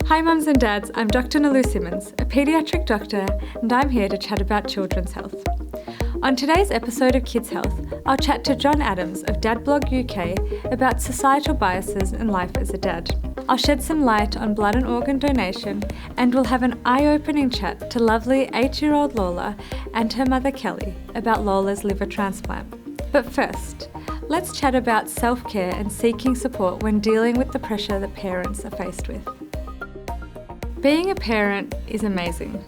Hi mums and dads, I'm Dr. Nelu Simmons, a paediatric doctor, and I'm here to chat about children's health. On today's episode of Kids Health, I'll chat to John Adams of Dadblog UK about societal biases and life as a dad. I'll shed some light on blood and organ donation, and we'll have an eye-opening chat to lovely 8-year-old Lola and her mother Kelly about Lola's liver transplant. But first, let's chat about self-care and seeking support when dealing with the pressure that parents are faced with. Being a parent is amazing,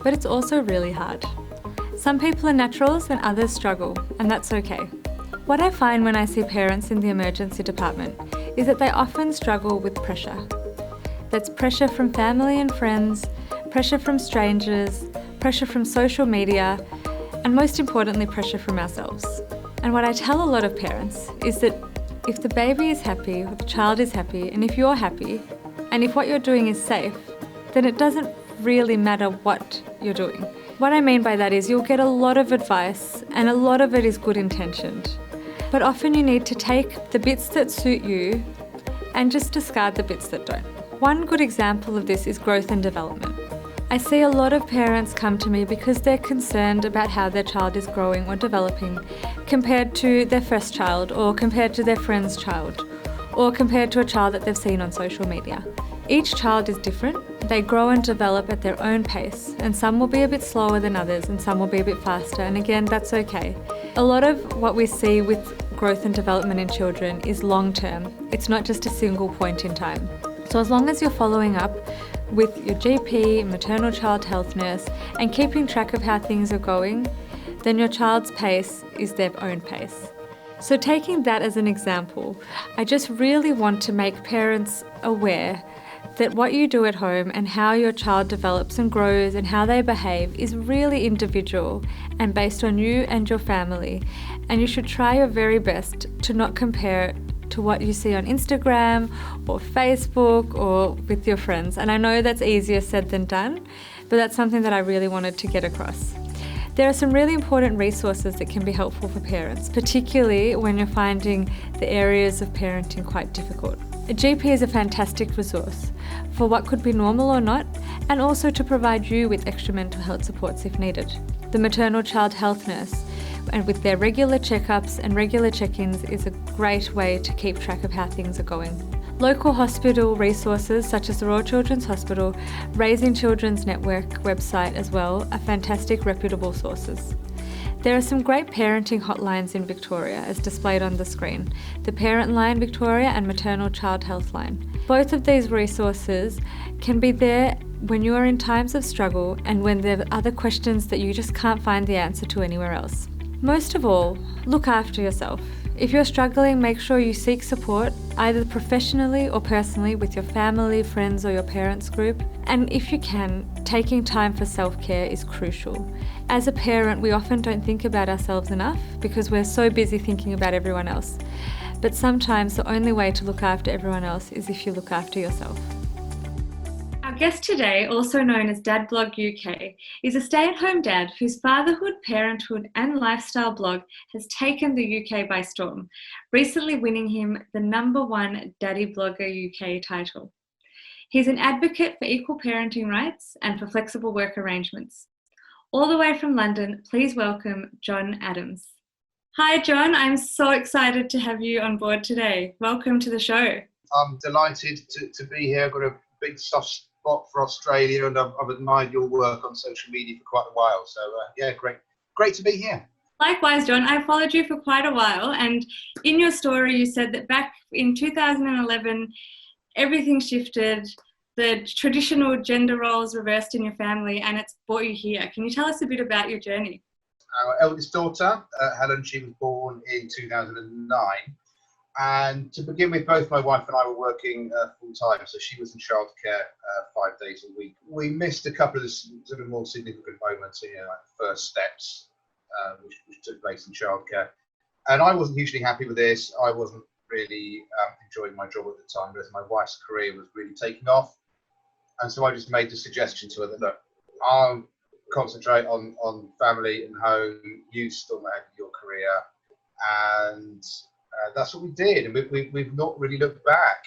but it's also really hard. Some people are naturals and others struggle, and that's okay. What I find when I see parents in the emergency department is that they often struggle with pressure. That's pressure from family and friends, pressure from strangers, pressure from social media, and most importantly, pressure from ourselves. And what I tell a lot of parents is that if the baby is happy, or the child is happy, and if you're happy, and if what you're doing is safe, then it doesn't really matter what you're doing. What I mean by that is you'll get a lot of advice and a lot of it is good intentioned. But often you need to take the bits that suit you and just discard the bits that don't. One good example of this is growth and development. I see a lot of parents come to me because they're concerned about how their child is growing or developing compared to their first child or compared to their friend's child or compared to a child that they've seen on social media. Each child is different. They grow and develop at their own pace, and some will be a bit slower than others and some will be a bit faster, and again, that's okay. A lot of what we see with growth and development in children is long term. It's not just a single point in time. So as long as you're following up with your GP, maternal child health nurse, and keeping track of how things are going, then your child's pace is their own pace. So taking that as an example, I just really want to make parents aware that what you do at home and how your child develops and grows and how they behave is really individual and based on you and your family. And you should try your very best to not compare it to what you see on Instagram or Facebook or with your friends. And I know that's easier said than done, but that's something that I really wanted to get across. There are some really important resources that can be helpful for parents, particularly when you're finding the areas of parenting quite difficult. A GP is a fantastic resource for what could be normal or not, and also to provide you with extra mental health supports if needed. The maternal child health nurse, and with their regular checkups and regular check-ins, is a great way to keep track of how things are going. Local hospital resources such as the Royal Children's Hospital, Raising Children's Network website as well are fantastic reputable sources. There are some great parenting hotlines in Victoria as displayed on the screen, the Parent Line Victoria and Maternal Child Health Line. Both of these resources can be there when you are in times of struggle and when there are other questions that you just can't find the answer to anywhere else. Most of all, look after yourself. If you're struggling, make sure you seek support, either professionally or personally with your family, friends or your parents group. And if you can, taking time for self-care is crucial. As a parent, we often don't think about ourselves enough because we're so busy thinking about everyone else. But sometimes the only way to look after everyone else is if you look after yourself. Our guest today, also known as Dadblog UK, is a stay-at-home dad whose fatherhood, parenthood and lifestyle blog has taken the UK by storm, recently winning him the #1 Daddy Blogger UK title. He's an advocate for equal parenting rights and for flexible work arrangements. All the way from London, please welcome John Adams. Hi John, I'm so excited to have you on board today. Welcome to the show. I'm delighted to be here. I've got a big soft spot for Australia and I've admired your work on social media for quite a while. So yeah, great to be here. Likewise, John, I followed you for quite a while, and in your story you said that back in 2011, everything shifted, the traditional gender roles reversed in your family, and it's brought you here. Can you tell us a bit about your journey? Our eldest daughter, Helen, she was born in 2009. And to begin with, both my wife and I were working full time, so she was in childcare 5 days a week. We missed a couple of the sort of more significant moments, like the first steps, which took place in childcare. And I wasn't hugely happy with this. I wasn't really enjoying my job at the time, whereas my wife's career was really taking off. And so I just made the suggestion to her that, look, I'll concentrate on family and home, you still have your career. And that's what we did, and we've not really looked back.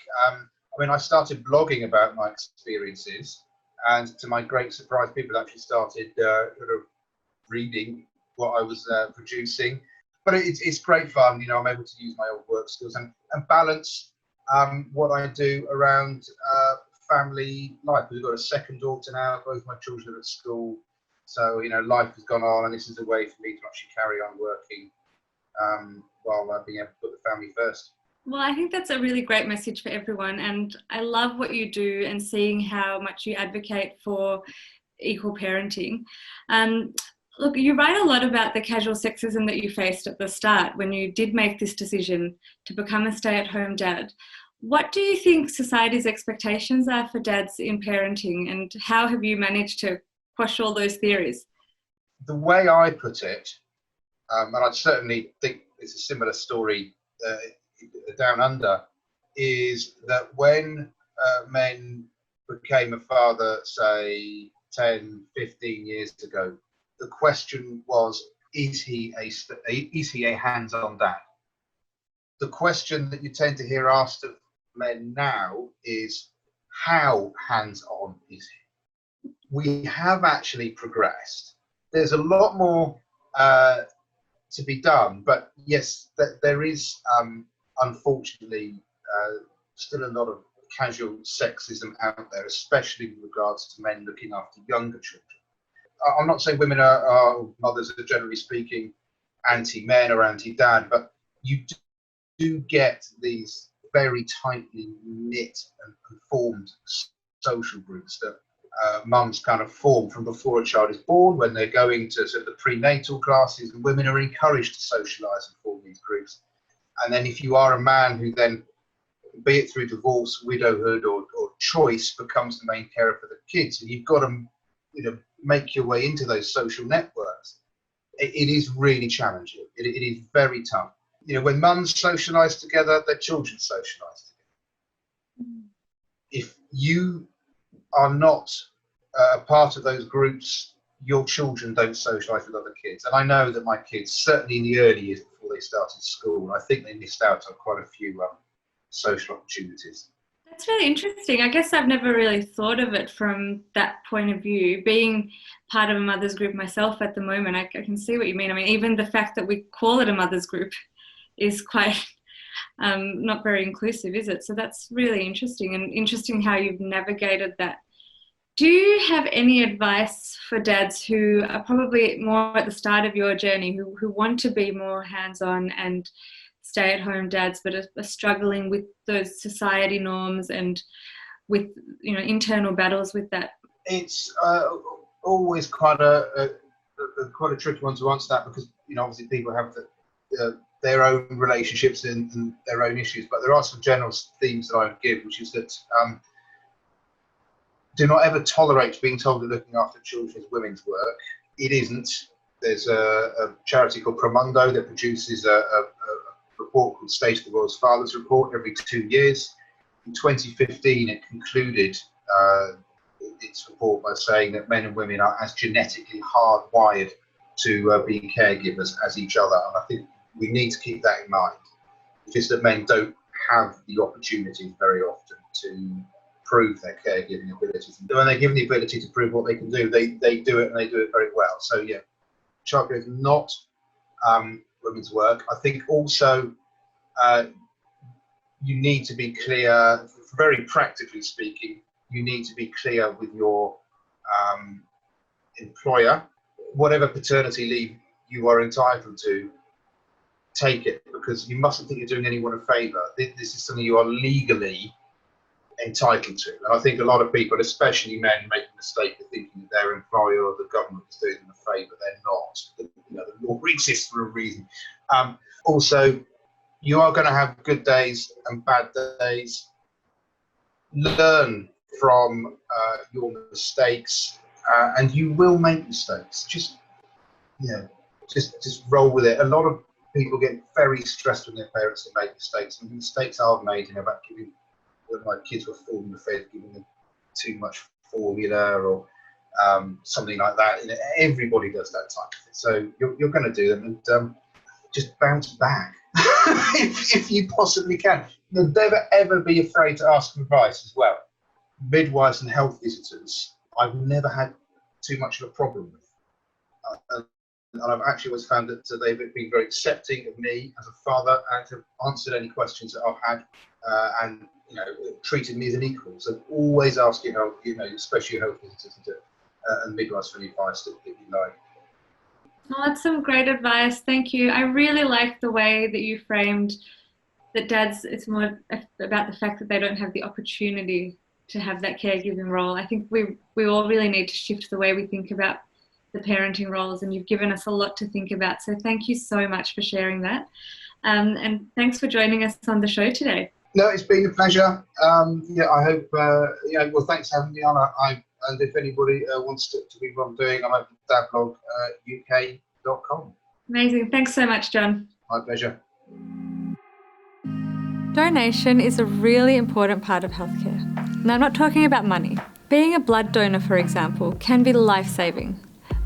I mean, I started blogging about my experiences, and to my great surprise, people actually started sort of reading what I was producing. But it's great fun. I'm able to use my old work skills and balance what I do around family life. We've got a second daughter now. Both my children are at school. So, life has gone on, and this is a way for me to actually carry on working while being able to put the family first. Well, I think that's a really great message for everyone, and I love what you do and seeing how much you advocate for equal parenting. Look, you write a lot about the casual sexism that you faced at the start when you did make this decision to become a stay-at-home dad. What do you think society's expectations are for dads in parenting, and how have you managed to quash all those theories? The way I put it, and I certainly think it's a similar story down under, is that when men became a father, say 10, 15 years ago, the question was, is he a hands-on dad? The question that you tend to hear asked of men now is, how hands-on is he? We have actually progressed. There's a lot more to be done, but yes, there is unfortunately still a lot of casual sexism out there, especially with regards to men looking after younger children. I'm not saying women mothers are generally speaking anti-men or anti-dad, but you do get these very tightly knit and formed social groups that mums kind of form from before a child is born, when they're going to sort of the prenatal classes, and women are encouraged to socialise and form these groups. And then if you are a man who then, be it through divorce, widowhood or choice, becomes the main carer for the kids, and you've got to make your way into those social networks, it is really challenging. It is very tough. When mums socialise together, their children socialise together. If you are not a part of those groups, your children don't socialise with other kids. And I know that my kids, certainly in the early years before they started school, I think they missed out on quite a few social opportunities. That's really interesting. I guess I've never really thought of it from that point of view. Being part of a mother's group myself at the moment, I can see what you mean. I mean, even the fact that we call it a mother's group is quite not very inclusive, is it? So that's really interesting, and interesting how you've navigated that. Do you have any advice for dads who are probably more at the start of your journey, who want to be more hands-on and stay-at-home dads, but are struggling with those society norms and with internal battles with that? It's always quite a tricky one to answer that, because obviously people have their own relationships and their own issues. But there are some general themes that I would give, which is that do not ever tolerate being told that looking after children is women's work. It isn't. There's a charity called Promundo that produces a report called State of the World's Fathers Report every 2 years. In 2015, it concluded its report by saying that men and women are as genetically hardwired to be caregivers as each other. And I think we need to keep that in mind. It's just that men don't have the opportunities very often to prove their caregiving abilities. And when they're given the ability to prove what they can do, they do it, and they do it very well. So yeah, childcare is not women's work. I think also you need to be clear, very practically speaking, you need to be clear with your employer. Whatever paternity leave you are entitled to, take it, because you mustn't think you're doing anyone a favour. This is something you are legally entitled to. And I think a lot of people, especially men, make the mistake of thinking that their employer or the government is doing them a favour. They're not. The law exists for a reason. Also, you are going to have good days and bad days. Learn from your mistakes, and you will make mistakes. Just roll with it. A lot of people get very stressed when their parents make mistakes, and mistakes I've made about giving, when my kids were falling the fed, giving them too much formula or something like that. Everybody does that type of thing. So you're going to do them, and just bounce back if you possibly can. never ever be afraid to ask for advice as well. Midwives and health visitors, I've never had too much of a problem with. And I've actually always found that they've been very accepting of me as a father and have answered any questions that I've had, and treated me as an equal. So always ask your health, especially your health visitors and midwives for the advice that you like. Oh, that's some great advice. Thank you. I really like the way that you framed that dads, it's more about the fact that they don't have the opportunity to have that caregiving role. I think we all really need to shift the way we think about the parenting roles, and you've given us a lot to think about. So thank you so much for sharing that. And thanks for joining us on the show today. No, it's been a pleasure. I hope, well, thanks for having me on. And if anybody wants to read what I'm doing, I'm at dadbloguk.com. Amazing. Thanks so much, John. My pleasure. Donation is a really important part of healthcare. Now, I'm not talking about money. Being a blood donor, for example, can be life-saving.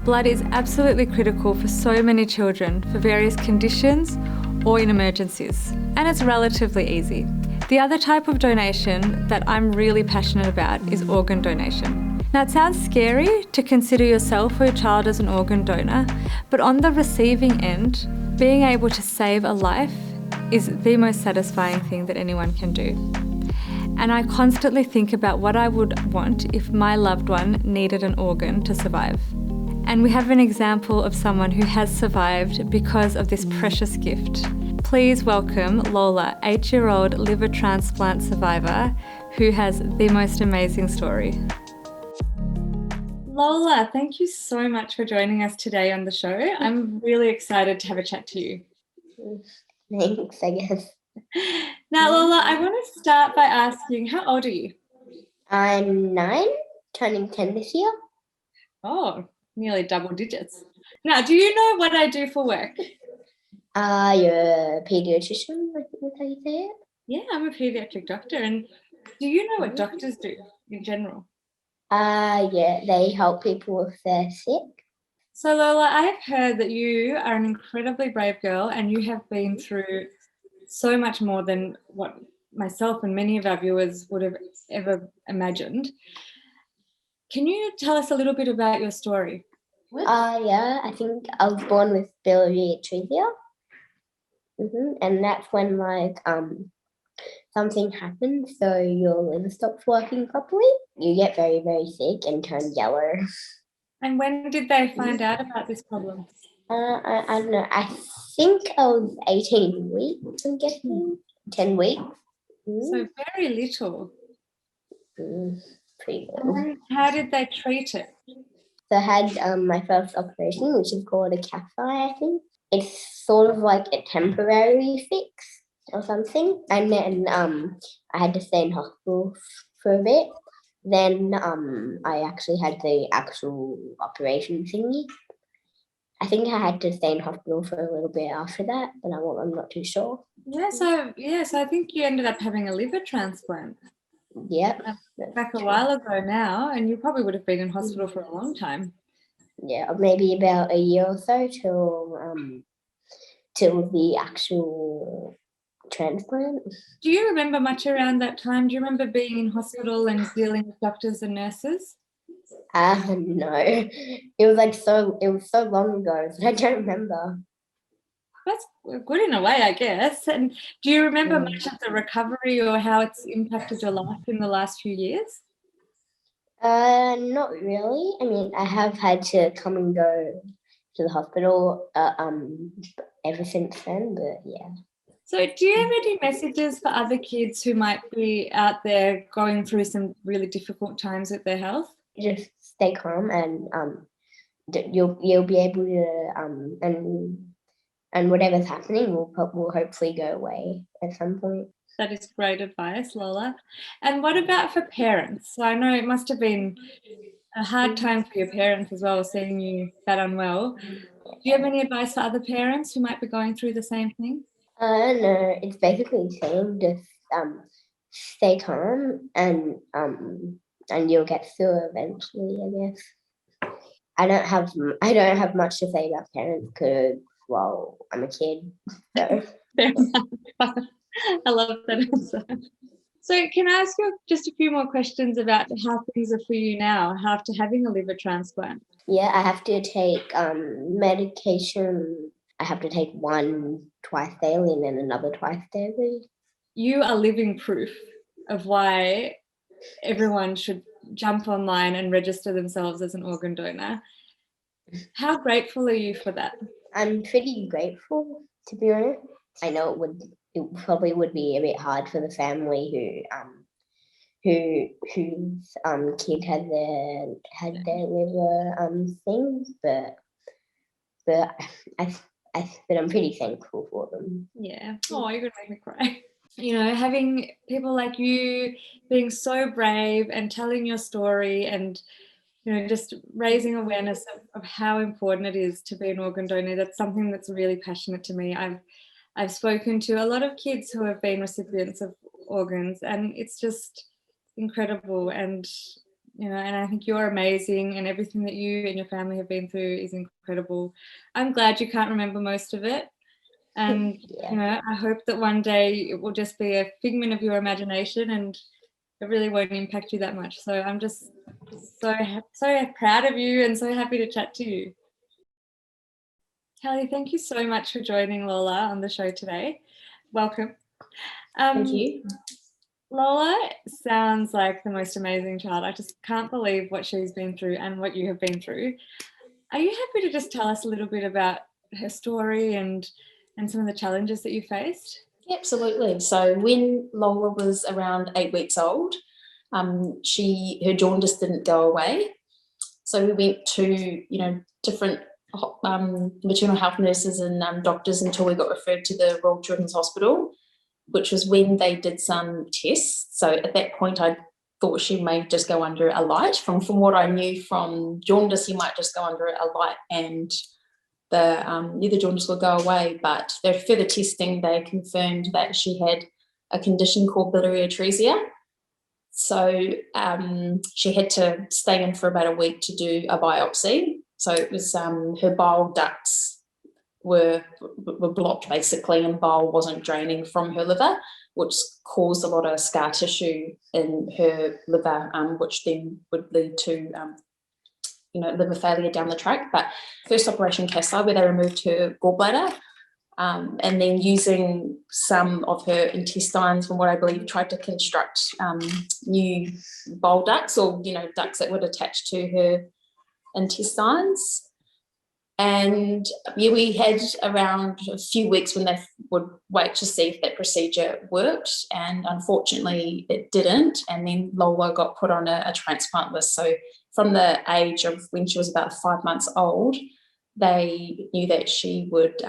Blood is absolutely critical for so many children for various conditions or in emergencies, and it's relatively easy. The other type of donation that I'm really passionate about is organ donation. Now, it sounds scary to consider yourself or your child as an organ donor, but on the receiving end, being able to save a life is the most satisfying thing that anyone can do. And I constantly think about what I would want if my loved one needed an organ to survive. And we have an example of someone who has survived because of this precious gift. Please welcome Lola, 8-year-old liver transplant survivor, who has the most amazing story. Lola, thank you so much for joining us today on the show. I'm really excited to have a chat to you. Thanks, I guess. Now, Lola, I want to start by asking, how old are you? I'm 9, turning 10 this year. Oh, nearly double digits. Now, do you know what I do for work? You're a pediatrician, I think that's how you say it? Yeah, I'm a pediatric doctor. And do you know what doctors do in general? Yeah, they help people if they're sick. So, Lola, I have heard that you are an incredibly brave girl and you have been through so much more than what myself and many of our viewers would have ever imagined. Can you tell us a little bit about your story? Yeah, I think I was born with biliary atresia. And that's when something happens, so your liver stops working properly. You get very, very sick and turn yellow. And when did they find out about this problem? I don't know. I think I was 18 weeks, I'm guessing. 10 weeks. So very little. Pretty little. And how did they treat it? So I had my first operation, which is called a cath eye, I think. It's sort of like a temporary fix or something. And then I had to stay in hospital for a bit. Then I actually had the actual operation thingy. I think I had to stay in hospital for a little bit after that, but I'm not too sure. Yeah, so I think you ended up having a liver transplant. Yep. Back a while ago now, and you probably would have been in hospital for a long time. Yeah, maybe about a year or so till the actual transplant. Do you remember much around that time? Do you remember being in hospital and dealing with doctors and nurses? No. It was so long ago that I don't remember. That's good in a way, I guess. And do you remember much of the recovery or how it's impacted your life in the last few years? Not really. I mean, I have had to come and go to the hospital ever since then, but yeah. So do you have any messages for other kids who might be out there going through some really difficult times with their health? Just stay calm and you'll be able to and whatever's happening will hopefully go away at some point. That is great advice, Lola. And what about for parents? So I know it must have been a hard time for your parents as well, seeing you that unwell. Do you have any advice for other parents who might be going through the same thing? No, it's basically the same. Just stay calm and you'll get through eventually, I guess. I don't have much to say about parents because, well, I'm a kid. So. Fair enough. I love that answer. So can I ask you just a few more questions about how things are for you now after having a liver transplant? Yeah, I have to take medication. I have to take one twice daily and then another twice daily. You are living proof of why everyone should jump online and register themselves as an organ donor. How grateful are you for that? I'm pretty grateful, to be honest. I know it probably would be a bit hard for the family whose kid had their liver things, but I'm pretty thankful for them. Yeah. Oh, you're gonna make me cry. You know, having people like you being so brave and telling your story and, you know, just raising awareness of how important it is to be an organ donor. That's something that's really passionate to me. I've spoken to a lot of kids who have been recipients of organs, and it's just incredible. And, you know, and I think you're amazing, and everything that you and your family have been through is incredible. I'm glad you can't remember most of it. And, Yeah. you know, I hope that one day it will just be a figment of your imagination and it really won't impact you that much. So I'm just so proud of you and so happy to chat to you. Kelly, thank you so much for joining Lola on the show today. Welcome. Thank you. Lola sounds like the most amazing child. I just can't believe what she's been through and what you have been through. Are you happy to just tell us a little bit about her story and some of the challenges that you faced? Absolutely. So when Lola was around 8 weeks old, her jaundice didn't go away. So we went to, different maternal health nurses and doctors until we got referred to the Royal Children's Hospital, which was when they did some tests. So at that point, I thought she may just go under a light. From what I knew from jaundice, you might just go under a light and the jaundice will go away. But their further testing, they confirmed that she had a condition called biliary atresia. So she had to stay in for about a week to do a biopsy. So it was her bile ducts were blocked basically, and bile wasn't draining from her liver, which caused a lot of scar tissue in her liver, which then would lead to liver failure down the track. But first operation CASI, where they removed her gallbladder, and then using some of her intestines, from what I believe, tried to construct new bile ducts, or ducts that would attach to her intestines. And we had around a few weeks when they would wait to see if that procedure worked, and unfortunately it didn't. And then Lola got put on a transplant list. So from the age of when she was about 5 months old, they knew that she would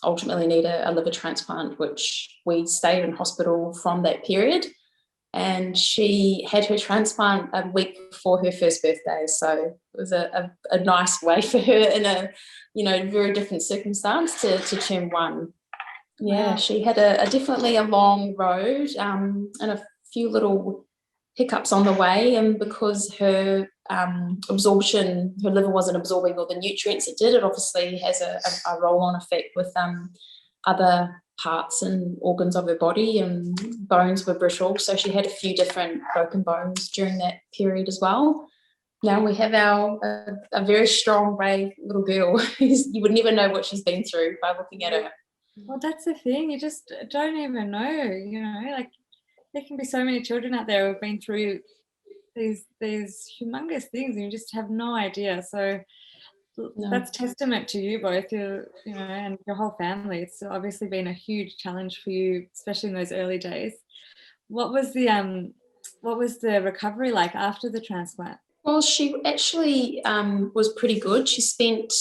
ultimately need a liver transplant, which we stayed in hospital from that period. And she had her transplant a week before her first birthday. So it was a nice way for her in a, very different circumstance to turn one. Yeah, wow. She had definitely a long road and a few little hiccups on the way. And because her absorption, her liver wasn't absorbing all the nutrients it did, it obviously has a roll-on effect with other parts and organs of her body, and bones were brittle. So she had a few different broken bones during that period as well. Now we have a very strong, brave little girl. You would never know what she's been through by looking at her. Well, that's the thing. You just don't even know, like there can be so many children out there who've been through these humongous things and you just have no idea. So that's testament to you both, and your whole family. It's obviously been a huge challenge for you, especially in those early days. What was the recovery like after the transplant? Well, she actually was pretty good. She spent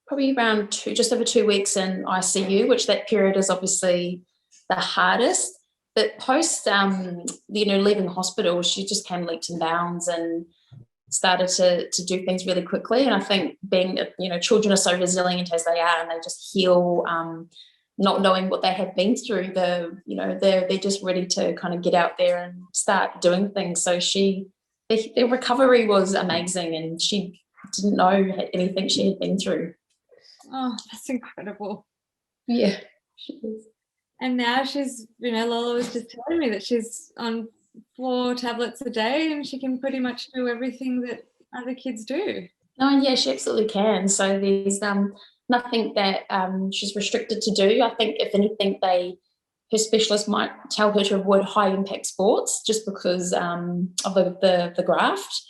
probably around just over 2 weeks in ICU, which that period is obviously the hardest. But post, leaving the hospital, she just came leaps and bounds and started to do things really quickly. And I think being, children are so resilient as they are, and they just heal, not knowing what they have been through. They're just ready to kind of get out there and start doing things. So the recovery was amazing, and she didn't know anything she had been through. Oh, that's incredible. Yeah, she is. And now she's, Lola was just telling me that she's on 4 tablets a day and she can pretty much do everything that other kids do. Oh, yeah, she absolutely can. So there's nothing that she's restricted to do. I think if anything, her specialist might tell her to avoid high-impact sports just because of the graft.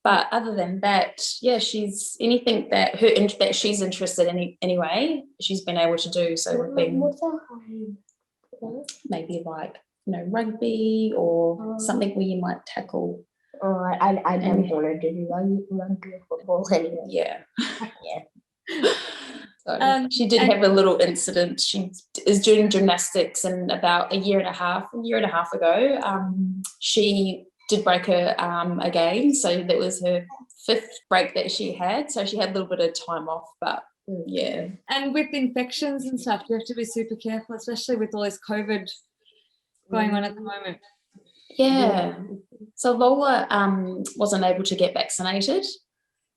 But other than that, yeah, she's anything that she's interested in anyway, she's been able to do. So we've been maybe like, rugby or something where you might tackle. I don't want to do rugby or football anyway. Yeah. Yeah. So she did have a little incident. She is doing gymnastics, and about a year and a half ago, she did break her arm again. So that was her 5th break that she had. So she had a little bit of time off, but yeah. And with infections and stuff, you have to be super careful, especially with all this COVID going on at the moment. Yeah. So Lola wasn't able to get vaccinated.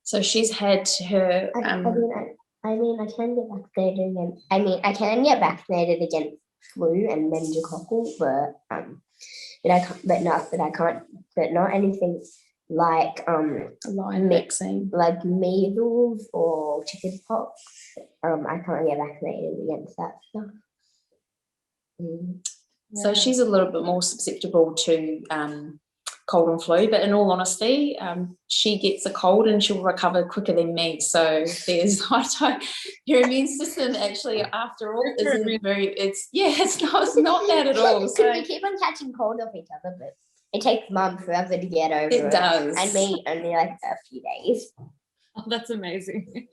So she's had her. I can get vaccinated against. I can get vaccinated against flu and meningococcal, but not anything like Lyme vaccine, like measles or chickenpox. I can't get vaccinated against that stuff. So she's a little bit more susceptible to cold and flu, but in all honesty, she gets a cold and she'll recover quicker than me. So there's your immune system actually, after all, it's not bad at all. So we keep on catching cold off each other, but it takes Mum forever to get over it. It does. And me only like a few days. Oh, that's amazing.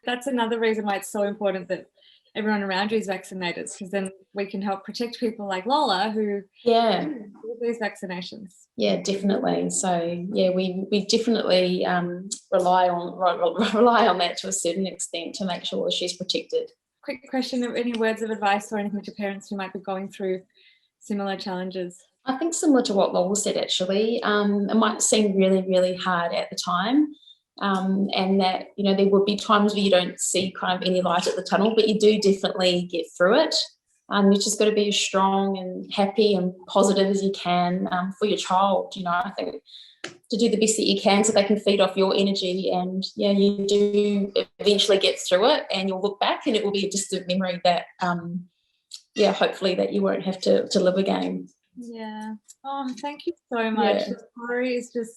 That's another reason why it's so important that everyone around you is vaccinated, because then we can help protect people like Lola who do these vaccinations. Yeah, definitely. So yeah, we definitely rely on that to a certain extent to make sure she's protected. Quick question: of any words of advice or anything to parents who might be going through similar challenges? I think similar to what Lola said, actually. It might seem really, really hard at the time. And that, there would be times where you don't see kind of any light at the tunnel, but you do definitely get through it. You just got to be as strong and happy and positive as you can for your child. I think to do the best that you can so they can feed off your energy, and you do eventually get through it, and you'll look back and it will be just a memory that hopefully that you won't have to live again. Yeah. Oh, thank you so much. The story is just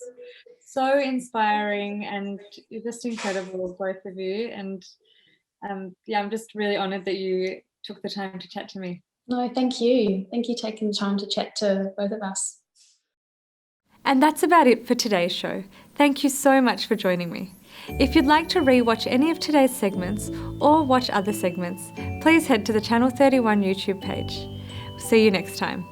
so inspiring, and you're just incredible, both of you. And I'm just really honoured that you took the time to chat to me. No, thank you. Thank you for taking the time to chat to both of us. And that's about it for today's show. Thank you so much for joining me. If you'd like to rewatch any of today's segments or watch other segments, please head to the Channel 31 YouTube page. See you next time.